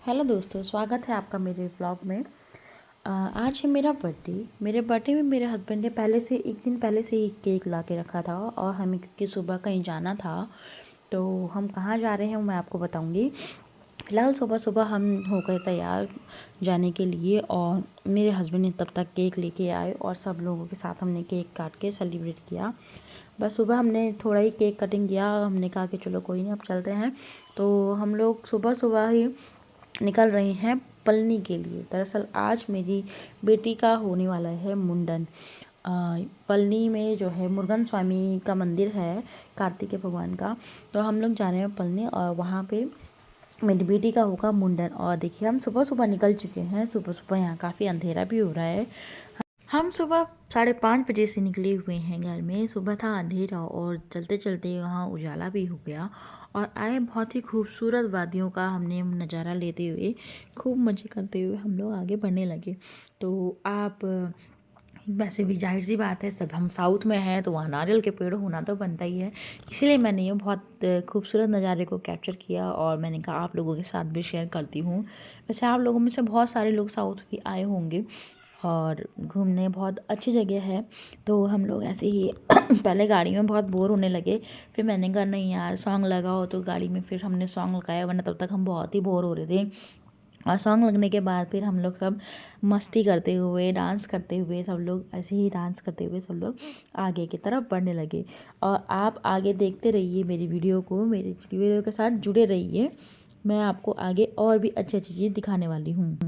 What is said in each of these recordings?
Hello दोस्तों, स्वागत है आपका मेरे व्लॉग में। आज है मेरा बर्थडे। मेरे बर्थडे में मेरे हस्बैंड ने पहले से एक दिन पहले से ही केक ला के रखा था और हमें क्योंकि सुबह कहीं जाना था तो हम कहाँ जा रहे हैं वो मैं आपको बताऊंगी। फ़िलहाल सुबह सुबह हम हो गए तैयार जाने के लिए और मेरे हस्बैंड ने तब तक केक लेके आए और सब लोगों के साथ हमने केक काट के सेलिब्रेट किया। बस सुबह हमने थोड़ा ही केक कटिंग किया, हमने कहा कि चलो कोई नहीं अब चलते हैं। तो हम लोग सुबह सुबह ही निकल रहे हैं पलनी के लिए। दरअसल आज मेरी बेटी का होने वाला है मुंडन। पलनी में जो है मुरुगन स्वामी का मंदिर है, कार्तिकेय भगवान का। तो हम लोग जा रहे हैं पलनी और वहाँ पे मेरी बेटी का होगा मुंडन। और देखिए हम सुबह सुबह निकल चुके हैं। सुबह सुबह यहाँ काफ़ी अंधेरा भी हो रहा है। हम सुबह 5:30 बजे से निकले हुए हैं घर में। सुबह था अंधेरा और चलते चलते वहाँ उजाला भी हो गया और आए बहुत ही खूबसूरत वादियों का हमने नज़ारा लेते हुए खूब मज़े करते हुए हम लोग आगे बढ़ने लगे। तो आप वैसे भी जाहिर सी बात है, सब हम साउथ में हैं तो वहाँ नारियल के पेड़ होना तो बनता ही है। इसीलिए मैंने ये बहुत खूबसूरत नज़ारे को कैप्चर किया और मैंने कहा आप लोगों के साथ भी शेयर करती हूँ। वैसे आप लोगों में से बहुत सारे लोग साउथ भी आए होंगे और घूमने बहुत अच्छी जगह है। तो हम लोग ऐसे ही पहले गाड़ी में बहुत बोर होने लगे, फिर मैंने कहा नहीं यार सॉन्ग लगाओ, तो गाड़ी में फिर हमने सॉन्ग लगाया, वरना तब तक हम बहुत ही बोर हो रहे थे। और सॉन्ग लगने के बाद फिर हम लोग सब मस्ती करते हुए डांस करते हुए सब लोग ऐसे ही डांस करते हुए सब लोग आगे की तरफ बढ़ने लगे। और आप आगे देखते रहिए मेरी वीडियो को, मेरी वीडियो के साथ जुड़े रहिए। मैं आपको आगे और भी अच्छी अच्छी चीज़ दिखाने वाली हूँ।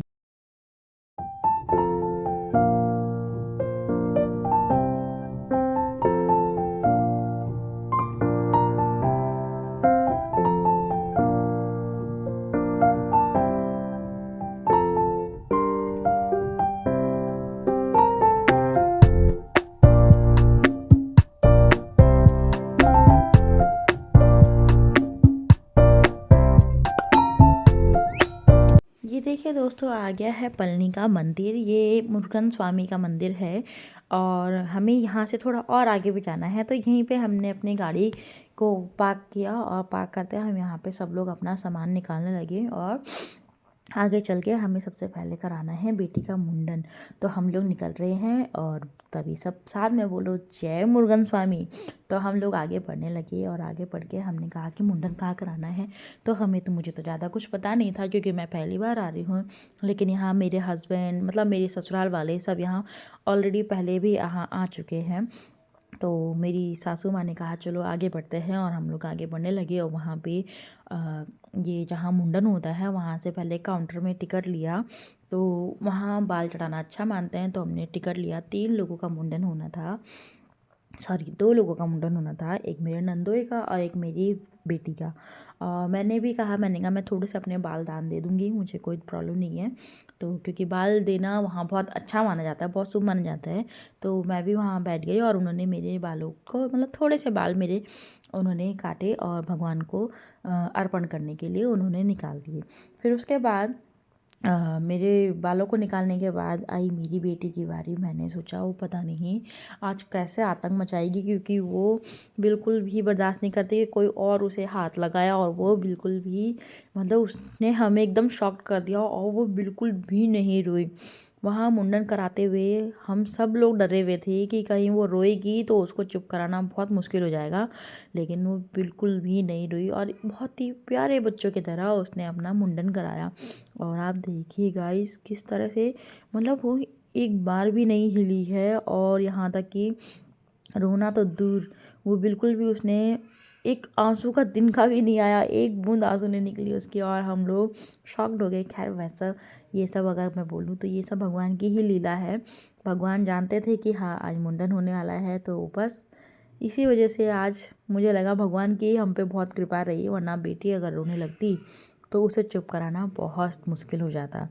ये देखिए दोस्तों, आ गया है पलनी का मंदिर। ये मुरुगन स्वामी का मंदिर है और हमें यहाँ से थोड़ा और आगे भी जाना है। तो यहीं पे हमने अपनी गाड़ी को पार्क किया और पार्क करते हम यहाँ पे सब लोग अपना सामान निकालने लगे और आगे चल के हमें सबसे पहले कराना है बेटी का मुंडन। तो हम लोग निकल रहे हैं और तभी सब साथ में बोलो जय मुरुगन स्वामी। तो हम लोग आगे बढ़ने लगे और आगे बढ़ के हमने कहा कि मुंडन कहाँ कराना है। तो मुझे तो ज़्यादा कुछ पता नहीं था क्योंकि मैं पहली बार आ रही हूँ। लेकिन यहाँ मेरे हस्बैंड मतलब मेरे ससुराल वाले सब यहाँ ऑलरेडी पहले भी यहाँ आ चुके हैं। तो मेरी सासू माँ ने कहा चलो आगे बढ़ते हैं और हम लोग आगे बढ़ने लगे। और वहाँ पे ये जहाँ मुंडन होता है वहाँ से पहले काउंटर में टिकट लिया। तो वहाँ बाल चढ़ाना अच्छा मानते हैं, तो हमने टिकट लिया। 3 लोगों का मुंडन होना था, सॉरी 2 लोगों का मुंडन होना था, एक मेरे नंदोई का और एक मेरी बेटी का। मैंने भी कहा, मैंने कहा मैं थोड़े से अपने बाल दान दे दूँगी, मुझे कोई प्रॉब्लम नहीं है। तो क्योंकि बाल देना वहाँ बहुत अच्छा माना जाता है, बहुत शुभ माना जाता है। तो मैं भी वहाँ बैठ गई और उन्होंने मेरे बालों को मतलब थोड़े से बाल मेरे उन्होंने काटे और भगवान को अर्पण करने के लिए उन्होंने निकाल दिए। फिर उसके बाद मेरे बालों को निकालने के बाद आई मेरी बेटी की बारी। मैंने सोचा वो पता नहीं आज कैसे आतंक मचाएगी, क्योंकि वो बिल्कुल भी बर्दाश्त नहीं करती कि कोई और उसे हाथ लगाया। और वो बिल्कुल भी मतलब उसने हमें एकदम शॉक्ड कर दिया और वो बिल्कुल भी नहीं रोई। वहाँ मुंडन कराते हुए हम सब लोग डरे हुए थे कि कहीं वो रोएगी तो उसको चुप कराना बहुत मुश्किल हो जाएगा। लेकिन वो बिल्कुल भी नहीं रोई और बहुत ही प्यारे बच्चों की तरह उसने अपना मुंडन कराया। और आप देखिए गाइस किस तरह से मतलब वो एक बार भी नहीं हिली है। और यहाँ तक कि रोना तो दूर, वो बिल्कुल भी उसने एक आंसू का दिन का भी नहीं आया, एक बूंद आंसू नहीं निकली उसकी। और हम लोग शॉक्ड हो गए। खैर वैसा ये सब अगर मैं बोलूँ तो ये सब भगवान की ही लीला है। भगवान जानते थे कि हाँ आज मुंडन होने वाला है, तो बस इसी वजह से आज मुझे लगा भगवान की हम पे बहुत कृपा रही, वरना बेटी अगर रोने लगती तो उसे चुप कराना बहुत मुश्किल हो जाता।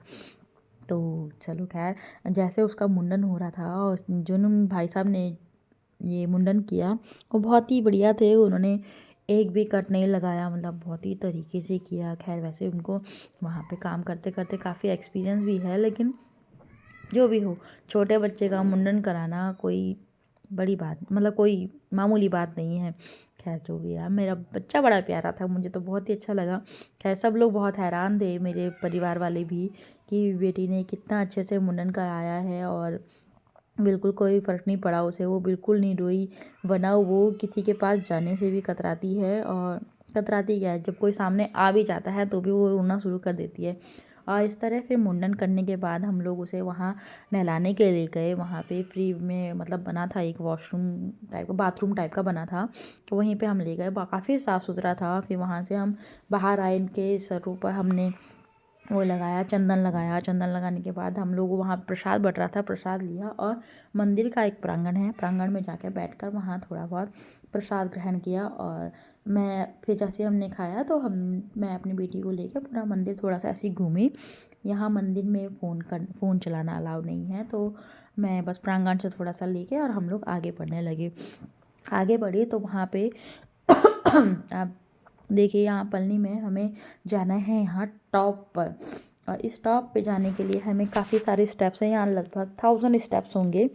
तो चलो खैर, जैसे उसका मुंडन हो रहा था और जो भाई साहब ने ये मुंडन किया वो बहुत ही बढ़िया थे। उन्होंने एक भी कट नहीं लगाया, मतलब बहुत ही तरीके से किया। खैर वैसे उनको वहाँ पे काम करते करते काफ़ी एक्सपीरियंस भी है, लेकिन जो भी हो, छोटे बच्चे का मुंडन कराना कोई बड़ी बात मतलब कोई मामूली बात नहीं है। खैर जो भी है, मेरा बच्चा बड़ा प्यारा था, मुझे तो बहुत ही अच्छा लगा। खैर सब लोग बहुत हैरान थे, मेरे परिवार वाले भी, कि बेटी ने कितना अच्छे से मुंडन कराया है और बिल्कुल कोई फ़र्क नहीं पड़ा उसे, वो बिल्कुल नहीं रोई। वरना वो किसी के पास जाने से भी कतराती है, और कतराती क्या है, जब कोई सामने आ भी जाता है तो भी वो रोना शुरू कर देती है। और इस तरह फिर मुंडन करने के बाद हम लोग उसे वहाँ नहलाने के लिए गए। वहाँ पे फ्री में मतलब बना था, एक वॉशरूम टाइप का, बाथरूम टाइप का बना था, तो वहीं पे हम ले गए। काफ़ी साफ़ सुथरा था। फिर वहाँ से हम बाहर आए, इनके सरों पर हमने वो लगाया, चंदन लगाया। चंदन लगाने के बाद हम लोग वहाँ प्रसाद बट रहा था, प्रसाद लिया और मंदिर का एक प्रांगण है, प्रांगण में जाके बैठकर वहाँ थोड़ा बहुत प्रसाद ग्रहण किया। और मैं फिर जैसे हमने खाया तो मैं अपनी बेटी को लेकर पूरा मंदिर थोड़ा सा ऐसे घूमी। यहाँ मंदिर में फ़ोन चलाना अलाउ नहीं है, तो मैं बस प्रांगण से थोड़ा सा लेके और हम लोग आगे बढ़ने लगे। आगे बढ़े तो वहाँ पे आप देखिए, यहाँ पलनी में हमें जाना है यहाँ टॉप पर, और इस टॉप पे जाने के लिए हमें काफ़ी सारे स्टेप्स हैं। यहाँ लगभग 1000 स्टेप्स होंगे,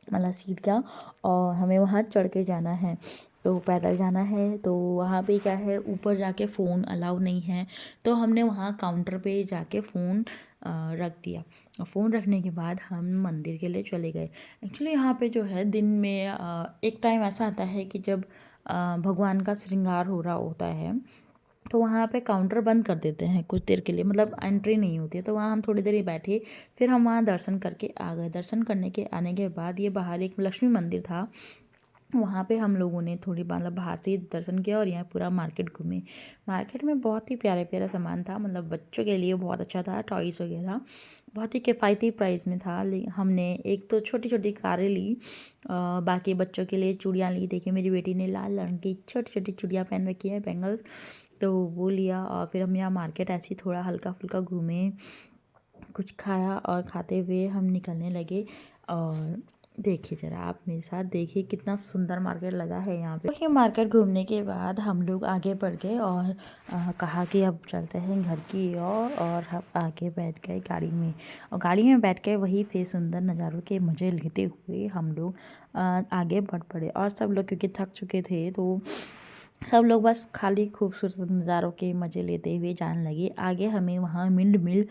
मतलब सीढ़ियाँ, और हमें वहाँ चढ़ के जाना है। तो पैदल जाना है, तो वहाँ पे क्या है, ऊपर जाके फ़ोन अलाउ नहीं है। तो हमने वहाँ काउंटर पे जाके फ़ोन रख दिया। फ़ोन रखने के बाद हम मंदिर के लिए चले गए। एक्चुअली यहाँ पे जो है दिन में एक टाइम ऐसा आता है कि जब भगवान का श्रृंगार हो रहा होता है, तो वहाँ पे काउंटर बंद कर देते हैं कुछ देर के लिए, मतलब एंट्री नहीं होती है। तो वहाँ हम थोड़ी देर ही बैठे, फिर हम वहाँ दर्शन करके आ गए। दर्शन करने के आने के बाद ये बाहर एक लक्ष्मी मंदिर था, वहाँ पे हम लोगों ने थोड़ी मतलब बाहर से ही दर्शन किया और यहाँ पूरा मार्केट घूमे। मार्केट में बहुत ही प्यारे प्यारा सामान था, मतलब बच्चों के लिए बहुत अच्छा था, टॉयज़ वगैरह बहुत ही किफ़ायती प्राइस में था। हमने एक तो छोटी छोटी कारें ली, बाकी बच्चों के लिए चूड़ियाँ ली। देखिए मेरी बेटी ने लाल रंग की छोटी छोटी चूड़ियाँ पहन रखी है, बैंगल्स, तो वो लिया। और फिर हम यहाँ मार्केट ऐसे ही थोड़ा हल्का फुल्का घूमे, कुछ खाया, और खाते हुए हम निकलने लगे। और देखिए ज़रा आप मेरे साथ देखिए कितना सुंदर मार्केट लगा है यहाँ पे। ये मार्केट घूमने के बाद हम लोग आगे बढ़ गए और कहा कि अब चलते हैं घर की ओर, और हम आगे बैठ गए गाड़ी में। और गाड़ी में बैठ के वही फिर सुंदर नज़ारों के मज़े लेते हुए हम लोग आगे बढ़ पड़े। और सब लोग क्योंकि थक चुके थे, तो सब लोग बस खाली खूबसूरत नज़ारों के मज़े लेते हुए जाने लगे। आगे हमें वहाँ मिंड मिल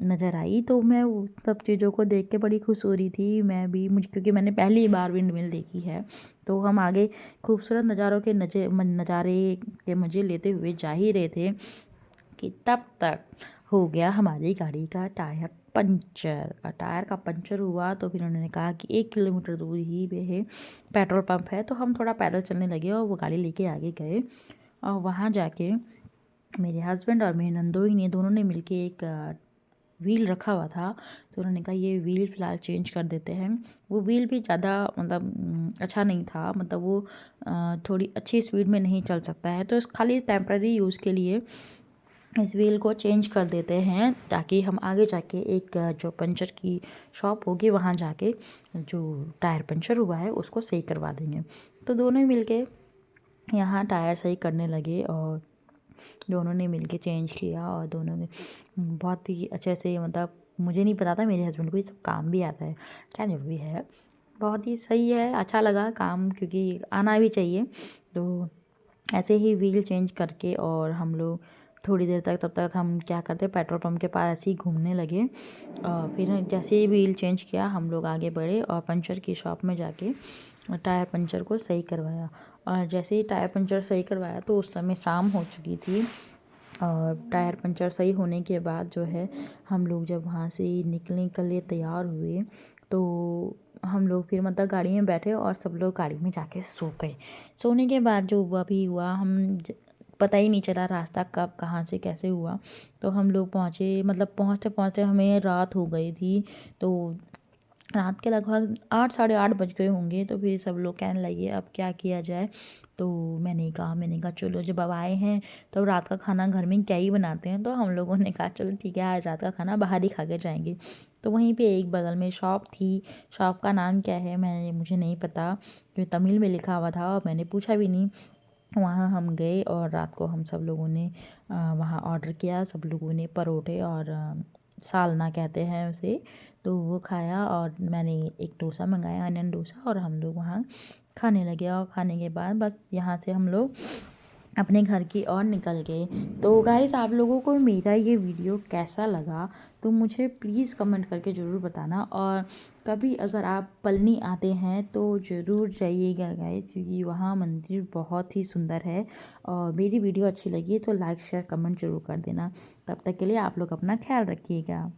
नज़र आई, तो मैं उस सब चीज़ों को देख के बड़ी खुश हो रही थी। मैं भी, मुझे क्योंकि मैंने पहली बार विंड मिल देखी है, तो हम आगे खूबसूरत नज़ारों के नज़ारे के मज़े लेते हुए जा ही रहे थे कि तब तक हो गया हमारी गाड़ी का टायर पंचर। और टायर का पंचर हुआ तो फिर उन्होंने कहा कि 1 किलोमीटर दूर ही पे है पेट्रोल पंप है, तो हम थोड़ा पैदल चलने लगे और वो गाड़ी लेके आगे गए। और वहाँ जाके मेरे हस्बैंड और मेरे नंदोई ने दोनों ने मिलके एक व्हील रखा हुआ था, तो उन्होंने कहा ये व्हील फ़िलहाल चेंज कर देते हैं। वो व्हील भी ज़्यादा मतलब अच्छा नहीं था, मतलब वो थोड़ी अच्छी स्पीड में नहीं चल सकता है, तो खाली टेम्पररी यूज़ के लिए इस व्हील को चेंज कर देते हैं, ताकि हम आगे जाके एक जो पंचर की शॉप होगी वहाँ जाके जो टायर पंचर हुआ है उसको सही करवा देंगे। तो दोनों ही मिलके यहाँ टायर सही करने लगे, और दोनों ने मिलके चेंज किया, और दोनों ने बहुत ही अच्छे से, मतलब मुझे नहीं पता था मेरे हस्बैंड को ये सब काम भी आता है, क्या जो भी है बहुत ही सही है, अच्छा लगा काम, क्योंकि आना भी चाहिए। तो ऐसे ही व्हील चेंज करके और हम लोग थोड़ी देर तक, तब तक हम क्या करते, पेट्रोल पंप के पास ऐसे ही घूमने लगे। और फिर जैसे ही व्हील चेंज किया हम लोग आगे बढ़े और पंचर की शॉप में जाके टायर पंचर को सही करवाया। और जैसे ही टायर पंचर सही करवाया तो उस समय शाम हो चुकी थी। और टायर पंचर सही होने के बाद जो है, हम लोग जब वहाँ से निकलने के लिए तैयार हुए, तो हम लोग फिर मतलब गाड़ी में बैठे और सब लोग गाड़ी में जाके सो गए। सोने के बाद जो हुआ भी हुआ, पता ही नहीं चला रास्ता कब कहाँ से कैसे हुआ। तो हम लोग पहुँचे, मतलब पहुँचते पहुँचते हमें रात हो गई थी। तो रात के लगभग 8 साढ़े 8 बज गए होंगे। तो फिर सब लोग कहने लगे अब क्या किया जाए। तो मैंने कहा चलो जब अब आए हैं तो रात का खाना घर में क्या ही बनाते हैं। तो हम लोगों ने कहा चलो ठीक है, आज रात का खाना बाहर ही खा के जाएंगे। तो वहीं पे एक बगल में शॉप थी, शॉप का नाम क्या है मुझे नहीं पता, जो तमिल में लिखा हुआ था और मैंने पूछा भी नहीं। वहाँ हम गए और रात को हम सब लोगों ने वहाँ ऑर्डर किया। सब लोगों ने परोठे और सालना कहते हैं उसे, तो वो खाया। और मैंने एक डोसा मंगाया, अनियन डोसा, और हम लोग वहाँ खाने लगे और खाने के बाद बस यहाँ से हम लोग अपने घर की ओर निकल गए। तो गाइस आप लोगों को मेरा ये वीडियो कैसा लगा तो मुझे प्लीज़ कमेंट करके ज़रूर बताना, और कभी अगर आप पलनी आते हैं तो ज़रूर जाइएगा गाइस, क्योंकि वहाँ मंदिर बहुत ही सुंदर है। और मेरी वीडियो अच्छी लगी तो लाइक शेयर कमेंट ज़रूर कर देना। तब तक के लिए आप लोग अपना ख्याल रखिएगा।